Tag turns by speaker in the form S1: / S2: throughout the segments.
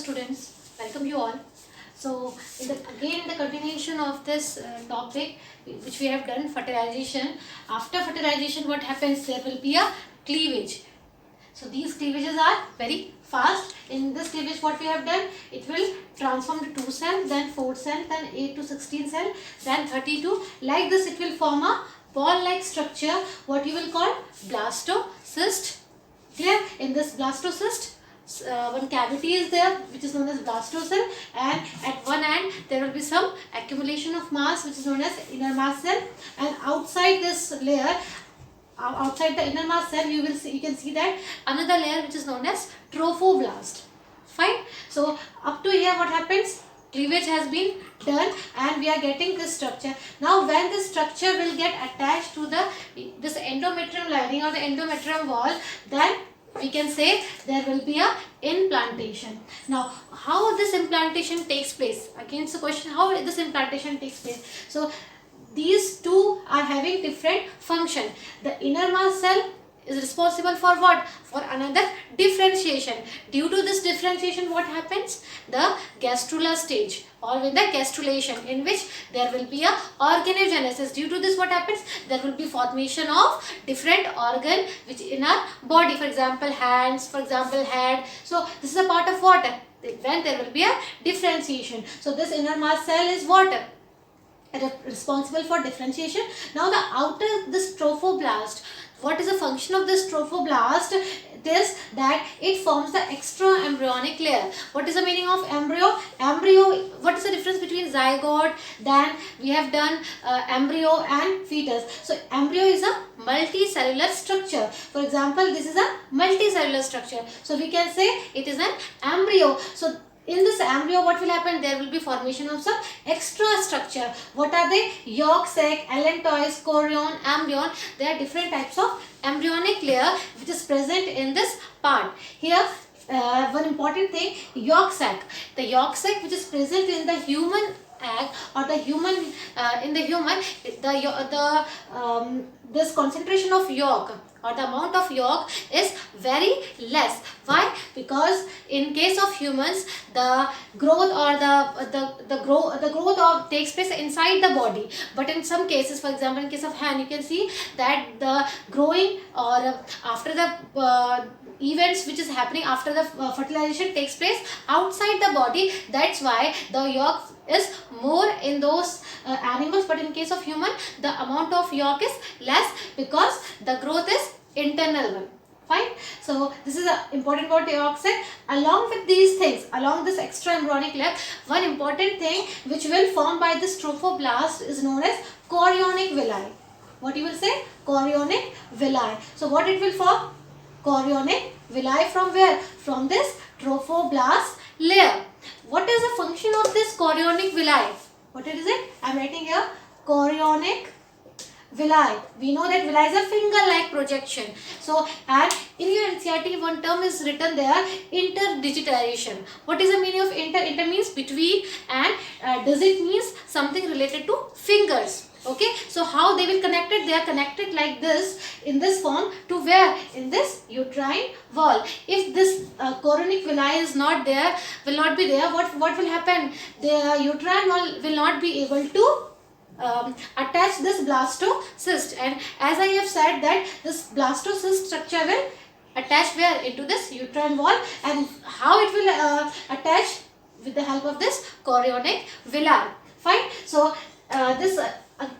S1: students, welcome you all. So again in the continuation of this topic which we have done, fertilization. After fertilization what happens? There will be a cleavage. So these cleavages are very fast. In this cleavage what we have done, it will transform to 2 cell, then 4 cell, then 8 to 16 cell, then 32. Like this it will form a ball like structure, what you will call blastocyst. Clear? In this blastocyst, one cavity is there which is known as blastocell, and at one end there will be some accumulation of mass which is known as inner mass cell, and outside this layer, outside the inner mass cell, you can see that another layer which is known as trophoblast. Fine. So up to here what happens? Cleavage has been done and we are getting this structure. Now when this structure will get attached to this endometrium lining or the endometrium wall, then we can say there will be a implantation. Now how this implantation takes place? Again it's a question, how this implantation takes place. So these two are having different function. The inner mass cell is responsible for what? For another differentiation. Due to this differentiation what happens? The gastrula stage or with the gastrulation, in which there will be a organogenesis. Due to this what happens? There will be formation of different organ which in our body, for example hands, for example head. So this is a part of what? When there will be a differentiation. So this inner mass cell is what? Responsible for differentiation. Now the outer, this trophoblast, what is the function of this trophoblast? It is that it forms the extra embryonic layer. What is the meaning of embryo? Embryo, what is the difference between zygote? Then we have done embryo and fetus. So embryo is a multicellular structure. For example, this is a multicellular structure. So we can say it is an embryo. So in this embryo what will happen? There will be formation of some extra structure. What are they? Yolk sac, allantois, chorion, embryon. There are different types of embryonic layer which is present in this part. Here one important thing, yolk sac. The yolk sac which is present in the human egg or the human this concentration of yolk or the amount of yolk is very less. Why? Because in case of humans, the growth or the growth of takes place inside the body. But in some cases, for example, in case of hen, you can see that the growing or after the events which is happening after the fertilization takes place outside the body. That's why the yolk is more in those animals, but in case of human the amount of yolk is less because the growth is internal one. Fine. So this is a important about yolk sac. Along with these things, along this extra embryonic layer, one important thing which will form by this trophoblast is known as chorionic villi. What you will say? Chorionic villi. So what it will form? Chorionic villi from where? From this trophoblast layer. What is the function of this chorionic villi? What is it? I am writing here chorionic villi. We know that villi is a finger-like projection. So, and in your NCERT one term is written there, interdigitization. What is the meaning of inter? Inter means between, and digit means something related to fingers. Okay, so how they will connect it? They are connected like this, in this form, to where? In this uterine wall. If this chorionic villi is not there, will not be there, what will happen? The uterine wall will not be able to attach this blastocyst, and as I have said that this blastocyst structure will attach where? Into this uterine wall, and how it will attach? With the help of this chorionic villi. Fine. So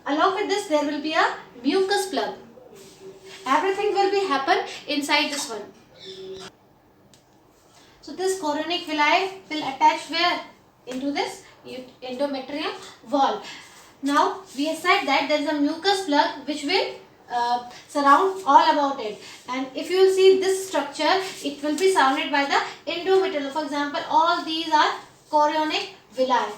S1: along with this there will be a mucus plug. Everything will be happen inside this one. So this chorionic villi will attach where? Into this endometrium wall. Now we have said that there is a mucus plug which will surround all about it, and if you will see this structure, it will be surrounded by the endometrium. For example, all these are chorionic villi.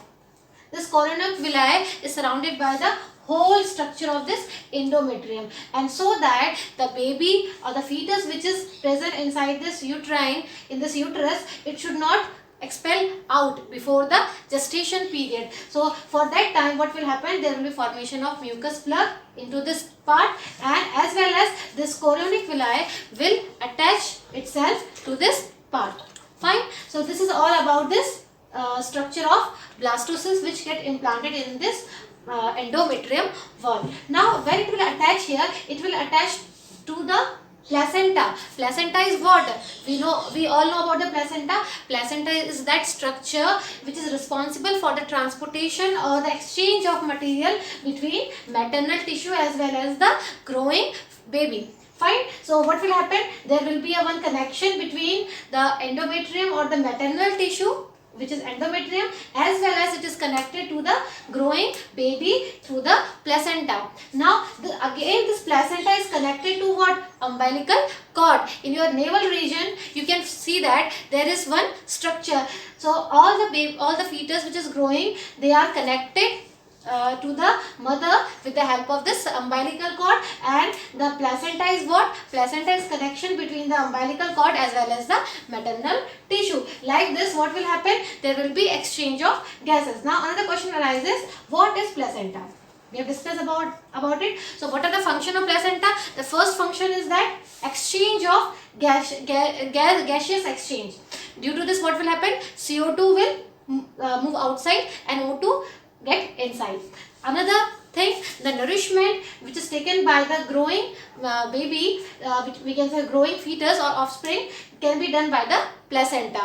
S1: This chorionic villi is surrounded by the whole structure of this endometrium, and so that the baby or the fetus which is present inside this uterine, in this uterus, it should not expel out before the gestation period. So for that time what will happen? There will be formation of mucus plug into this part, and as well as this chorionic villi will attach itself to this part. Fine. So this is all about this structure of blastocysts which get implanted in this endometrium wall. Now when it will attach here, it will attach to the placenta. Placenta is what? We all know about the placenta. Placenta is that structure which is responsible for the transportation or the exchange of material between maternal tissue as well as the growing baby. Fine. So what will happen? There will be a one connection between the endometrium or the maternal tissue, which is endometrium, as well as it is connected to the growing baby through the placenta. Now again this placenta is connected to what? Umbilical cord. In your navel region you can see that there is one structure. So all the fetus which is growing, they are connected to the mother with the help of this umbilical cord, and the placenta is what? Placenta is connection between the umbilical cord as well as the maternal tissue. Like this, what will happen? There will be exchange of gases. Now another question arises, what is placenta? We have discussed about it. So what are the function of placenta? The first function is that exchange of gaseous exchange. Due to this, what will happen? CO2 will move outside and O2 get inside. Another thing, the nourishment which is taken by the growing baby, which we can say growing fetus or offspring, can be done by the placenta.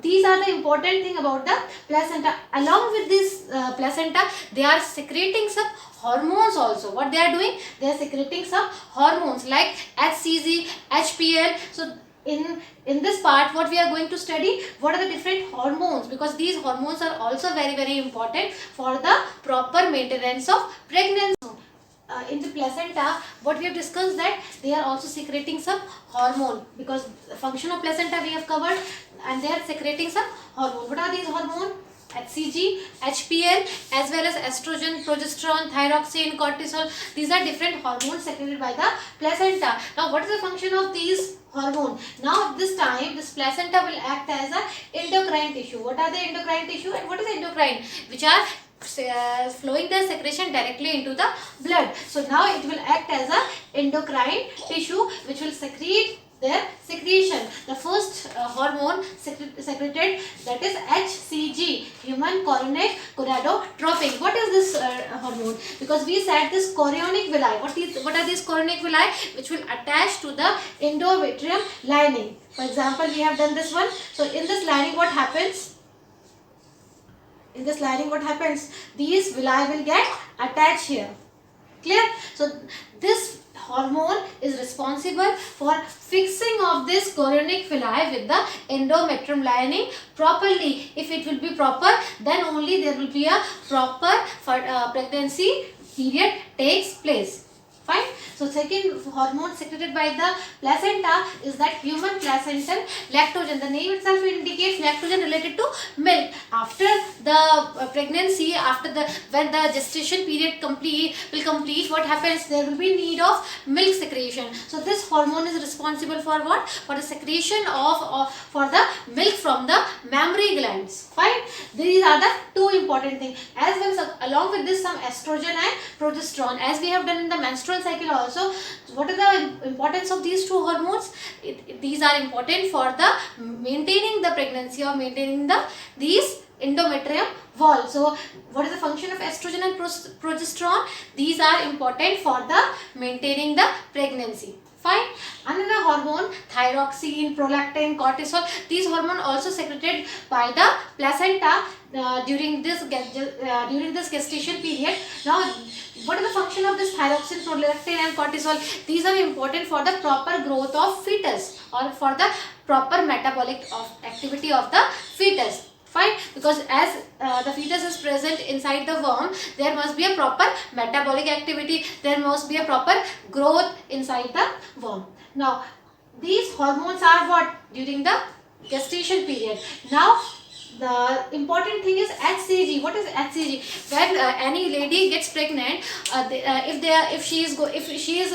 S1: These are the important thing about the placenta. Along with this placenta, they are secreting some hormones also. What they are doing? They are secreting some hormones like HCG, HPL. So in this part, what we are going to study, what are the different hormones, because these hormones are also very important for the proper maintenance of pregnancy. In the placenta, what we have discussed, that they are also secreting some hormone, because the function of placenta we have covered, and they are secreting some hormone. What are these hormones? HCG, HPL, as well as estrogen, progesterone, thyroxine, cortisol. These are different hormones secreted by the placenta. Now what is the function of these hormones? Now this time this placenta will act as a endocrine tissue. What are the endocrine tissue and what is endocrine? Which are flowing the secretion directly into the blood. So now it will act as a endocrine tissue which will secrete their secretion. The first hormone secreted, that is HCG, human chorionic gonadotropin. What is this hormone? Because we said this chorionic villi. What are these chorionic villi? Which will attach to the endometrium lining. For example, we have done this one. So in this lining, what happens? In this lining, what happens? These villi will get attached here. Clear? So this hormone is responsible for fixing of this chorionic villi with the endometrium lining properly. If it will be proper, then only there will be a proper pregnancy period takes place. Fine. So second hormone secreted by the placenta is that human placental lactogen. The name itself indicates lactogen related to milk. After the pregnancy, when the gestation period will complete, what happens? There will be need of milk secretion. So this hormone is responsible for what? For the secretion for the milk from the mammary glands. Fine. These are the two important things. As well as along with this, some estrogen and progesterone, as we have done in the menstrual cycle also. What is the importance of these two hormones? These are important for the maintaining the pregnancy or maintaining these endometrium wall. So what is the function of estrogen and progesterone? These are important for the maintaining the pregnancy. Fine. Another hormone, thyroxine, prolactin, cortisol. These hormones also secreted by the placenta during this gestation period. Now, what is the function of this thyroxine, prolactin and cortisol? These are important for the proper growth of fetus or for the proper metabolic activity of the fetus. Fine, because as the fetus is present inside the womb, there must be a proper metabolic activity, there must be a proper growth inside the womb. Now, these hormones are what? During the gestation period. Now, the important thing is HCG. What is HCG? When any lady gets pregnant, if she is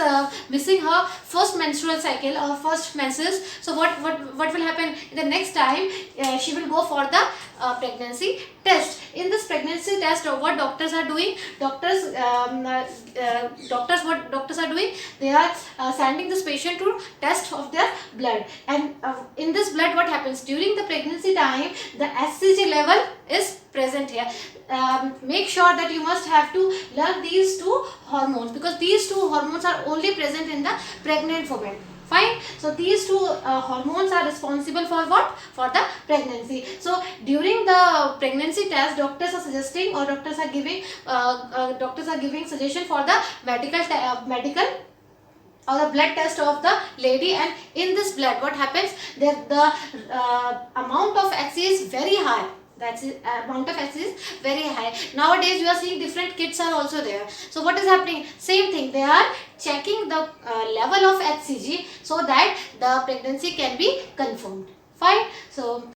S1: missing her first menstrual cycle or first menses, so what will happen? The next time she will go for the pregnancy test. In this pregnancy test, what doctors are doing, what doctors are doing, they are sending this patient to test of their blood, and in this blood what happens during the pregnancy time, the HCG level is present here. Make sure that you must have to learn these two hormones, because these two hormones are only present in the pregnant woman. Fine. So these two hormones are responsible for what? For the pregnancy. So during the pregnancy test, doctors are suggesting, or doctors are giving suggestion for the medical or the blood test of the lady, and in this blood what happens, the amount of HCG is very high. That's amount of HCG is very high. Nowadays you are seeing different kits are also there. So what is happening? Same thing, they are checking the level of HCG so that the pregnancy can be confirmed. Fine. So